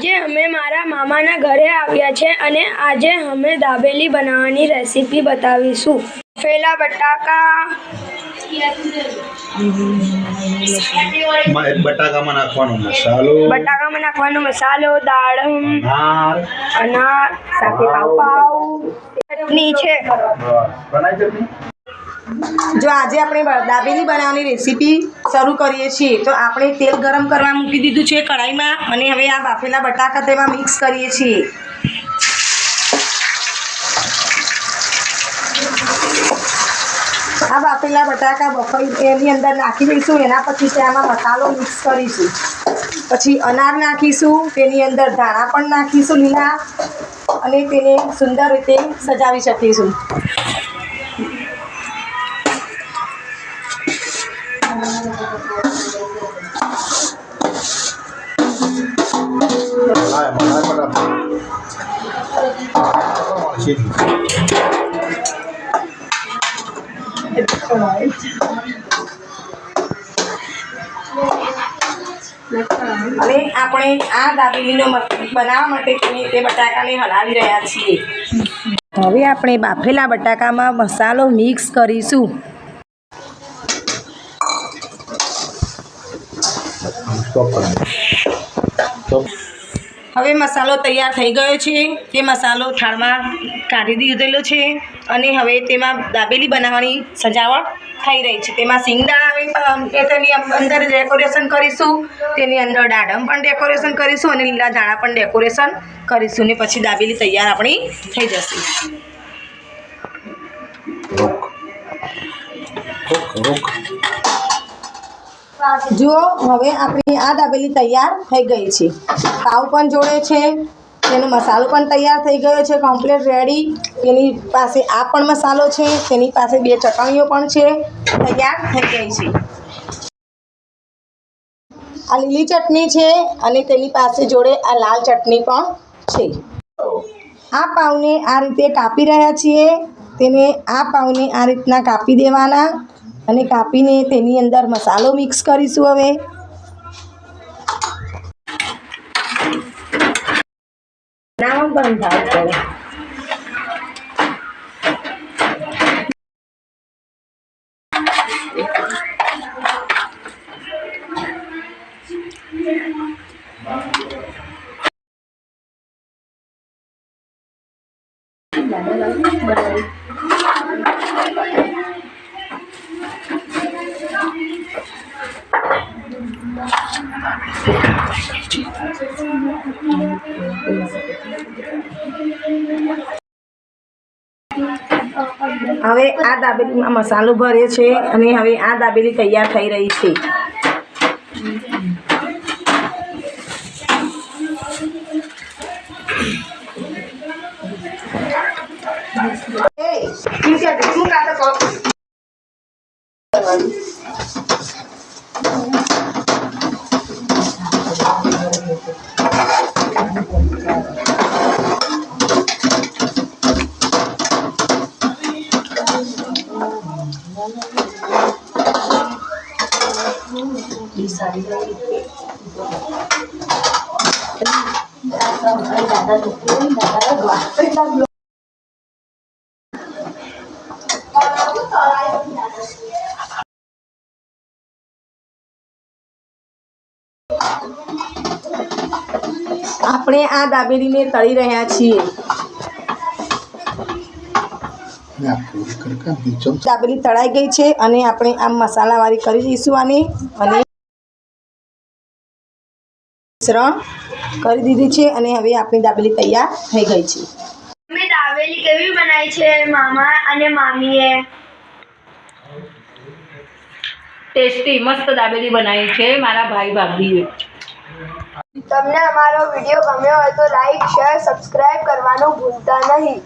આજે અમે મારા મામાના ઘરે આવ્યા છે અને આજે અમે દાબેલી બનાવવાની રેસીપી બતાવીશું. બફેલા બટાકા, બટાકામાં નાખવાનો મસાલો, દાડમ, અનાર સાથે પાવ ચટણી છે. જો આજે આપણે દાબેલી બનાવવાની રેસીપી શરૂ કરીએ છીએ તો આપણે તેલ ગરમ કરવા મૂકી દીધું છે કઢાઈમાં અને હવે આ બાફેલા બટાકા તેમાં મિક્સ કરીએ છીએ. આ બાફેલા બટાકા બફાઈ એની અંદર નાખી દઈશું. એના પછી તેમાં મસાલો મિક્સ કરીશું. પછી અનાર નાખીશું, તેની અંદર ધાણા પણ નાખીશું લીલા અને તેને સુંદર રીતે સજાવી શકીશું. અને આપણે આ દાબેલીનો બનાવવા માટે તે બટાકાને હલાવી રહ્યા છીએ. હવે આપણે બાફેલા બટાકામાં મસાલો મિક્સ કરીશું. હવે મસાલો તૈયાર થઈ ગયો છે. તે મસાલો થાળમાં કાઢી દીધેલો છે અને હવે તેમાં દાબેલી બનાવવાની સજાવટ થઈ રહી છે. તેમાં સિંગદાણા તેની અંદર ડેકોરેશન કરીશું, તેની અંદર દાડમ પણ ડેકોરેશન કરીશું અને લીલા ધાણા પણ ડેકોરેશન કરીશું ને પછી દાબેલી તૈયાર આપણી થઈ જશે. જુઓ, હવે આપણી આ દાબેલી તૈયાર થઈ ગઈ છે. પાવ પણ જોડે છે, તેનો મસાલો પણ તૈયાર થઈ ગયો છે, કમ્પ્લીટ રેડી. તેની પાસે આ પણ મસાલો છે, તેની પાસે 2 ચટણીઓ પણ છે, તૈયાર થઈ ગઈ છે. આ લીલી ચટણી છે અને તેની પાસે જોડે આ લાલ ચટણી પણ છે. આ પાવને આ રીતે કાપી રહ્યા છીએ. તેને આ પાવને આ રીતના કાપી દેવાના અને કાપીને તેની અંદર મસાલો મિક્સ કરીશું. હવે બંધ થાય હવે આ દાબેલીમાં મસાલો ભરે છે અને હવે આ દાબેલી તૈયાર થઈ રહી છે. આપણે આ દાબેલીને તળી રહ્યા છીએ. દાબેલી તળાઈ ગઈ છે અને આપણે આમ મસાલાવાળી કરી દઈશું આને અને મિશ્રણ કરી દીધી છે અને હવે આપણી દાબેલી તૈયાર થઈ ગઈ છે. મેં દાબેલી કેવી બનાવી છે મામા અને મામીએ? ટેસ્ટી મસ્ત દાબેલી બનાવી છે મારા ભાઈ ભાભીએ. તમને અમારો વિડીયો ગમ્યો હોય તો લાઈક, શેર, સબસ્ક્રાઇબ કરવાનું ભૂલતા નહીં.